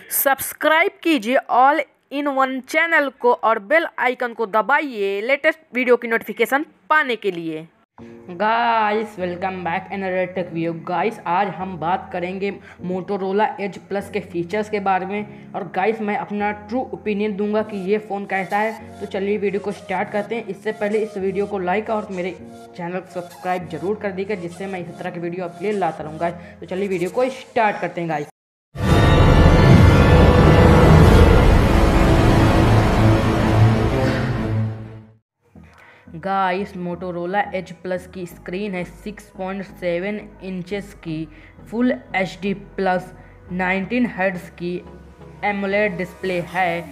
Subscribe कीजिए all in one channel को और बेल आइकन को दबाइए लेटेस्ट वीडियो की नोटिफिकेशन पाने के लिए। Guys welcome back another take video. Guys आज हम बात करेंगे मोटोरोला एज प्लस के फीचर्स के बारे में और गाइस मैं अपना ट्रू ओपिनियन दूंगा कि ये फ़ोन कैसा है। तो चलिए वीडियो को स्टार्ट करते हैं। इससे पहले इस वीडियो को लाइक और मेरे चैनल को सब्सक्राइब जरूर कर दीजिएगा, जिससे मैं इस तरह की वीडियो आपके लिए लाता रहूँगा। तो चलिए वीडियो को स्टार्ट करते हैं guys. Guys Motorola Edge Plus की स्क्रीन है 6.7 इंचेस की फुल HD प्लस 19 हर्ट्ज की एमोलेड डिस्प्ले है।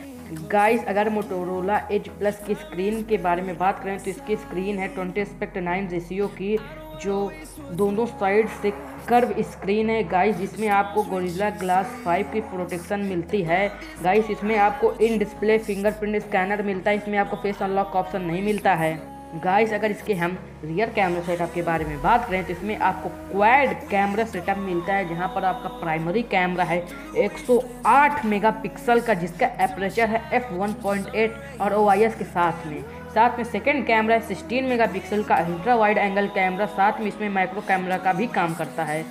गाइस अगर मोटोरोला एज प्लस की स्क्रीन के बारे में बात करें तो इसकी स्क्रीन है 20:9 रेशियो की, जो दोनों साइड से कर्व स्क्रीन है। गाइस इसमें आपको गोरिल्ला ग्लास 5 की प्रोटेक्शन मिलती है। गाइस इसमें आपको इन डिस्प्ले फिंगरप्रिंट स्कैनर मिलता है। इसमें आपको फेस अनलॉक का ऑप्शन नहीं मिलता है। गाइस अगर इसके हम रियर कैमरा सेटअप के बारे में बात करें तो इसमें आपको क्वाड कैमरा सेटअप मिलता है, जहां पर आपका प्राइमरी कैमरा है 108 मेगापिक्सल का, जिसका एपरेचर है f1.8 और OIS के साथ में सेकंड कैमरा है 16 मेगापिक्सल का अल्ट्रा वाइड एंगल कैमरा, साथ में इसमें माइक्रो कैमरा का भी काम करता है।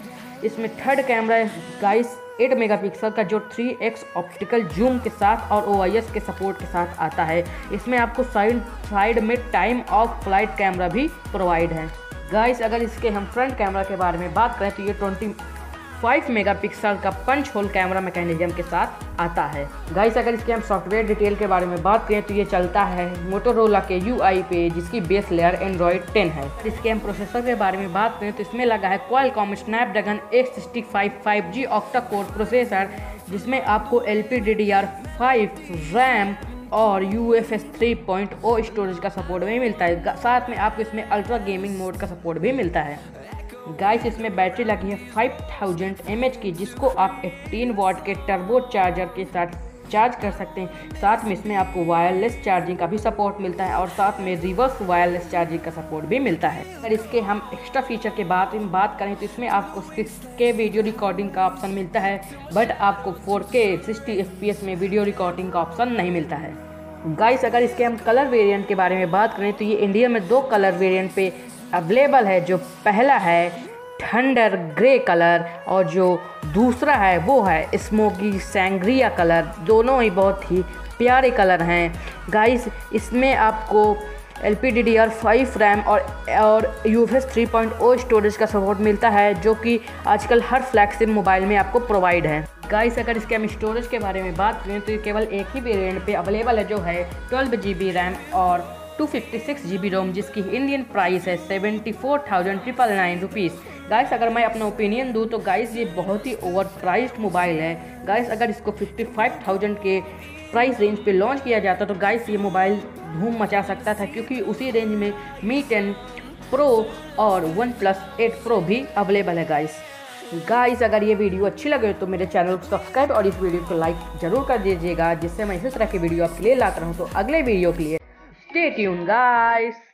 इसमें थर्ड कैमरा है गाइस 8 मेगापिक्सल का, जो 3x ऑप्टिकल जूम के साथ और OIS के सपोर्ट के साथ आता है। इसमें आपको साइड में टाइम ऑफ फ्लाइट कैमरा भी प्रोवाइड है। गाइस अगर इसके हम फ्रंट कैमरा के बारे में बात करें तो ये 25 मेगापिक्सल का पंच होल कैमरा मैकेनिज्म के साथ आता है। गाइस अगर इसके हम सॉफ्टवेयर डिटेल के बारे में बात करें तो ये चलता है मोटोरोला के UI पे, जिसकी बेस लेयर एंड्रॉयड 10 है। इसके हम प्रोसेसर के बारे में बात करें तो इसमें लगा है Qualcomm Snapdragon 865 5G octa core processor, जिसमें आपको LPDDR5 RAM और UFS3.0 स्टोरेज का सपोर्ट भी मिलता है। साथ में आपको इसमें अल्ट्रा गेमिंग मोड का सपोर्ट भी मिलता है। गाइस इसमें बैटरी लगी है 5000 mAh की, जिसको आप 18 वाट के टर्बो चार्जर के साथ चार्ज कर सकते हैं। साथ में इसमें आपको वायरलेस चार्जिंग का भी सपोर्ट मिलता है और साथ में रिवर्स वायरलेस चार्जिंग का सपोर्ट भी मिलता है। अगर इसके हम एक्स्ट्रा फीचर के बारे में बात करें तो इसमें आपको 6K वीडियो रिकॉर्डिंग का ऑप्शन मिलता है, बट आपको 4K 60 FPS में वीडियो रिकॉर्डिंग का ऑप्शन नहीं मिलता है। गाइस अगर इसके हम कलर वेरिएंट के बारे में बात करें तो ये इंडिया में 2 कलर वेरिएंट पे अवेलेबल है। जो पहला है थंडर ग्रे कलर और जो दूसरा है वो है स्मोकी सैंग्रिया कलर। दोनों ही बहुत ही प्यारे कलर हैं। गाइस इसमें आपको LPDDR5 RAM और UFS 3.0 स्टोरेज का सपोर्ट मिलता है, जो कि आजकल हर फ्लैगशिप मोबाइल में आपको प्रोवाइड है। गाइस अगर इसके हम स्टोरेज के बारे में बात करें तो ये केवल एक ही वेरिएंट पे अवेलेबल है, जो है 12 GB RAM और 256 GB रोम, जिसकी इंडियन प्राइस है 74,999 रुपीज़। गाइस अगर मैं अपना ओपिनियन दूं तो गाइस ये बहुत ही ओवर प्राइस्ड मोबाइल है। गाइस अगर इसको 55,000 के प्राइस रेंज पे लॉन्च किया जाता तो गाइस ये मोबाइल धूम मचा सकता था, क्योंकि उसी रेंज में Mi 10 Pro और OnePlus 8 Pro भी अवेलेबल है। गाइस अगर ये वीडियो अच्छी लगे तो मेरे चैनल को सब्सक्राइब और इस वीडियो को लाइक जरूर कर दीजिएगा, जिससे मैं इसी तरह की वीडियो आपके लिए लाता रहूँ। तो अगले वीडियो के लिए stay tuned guys।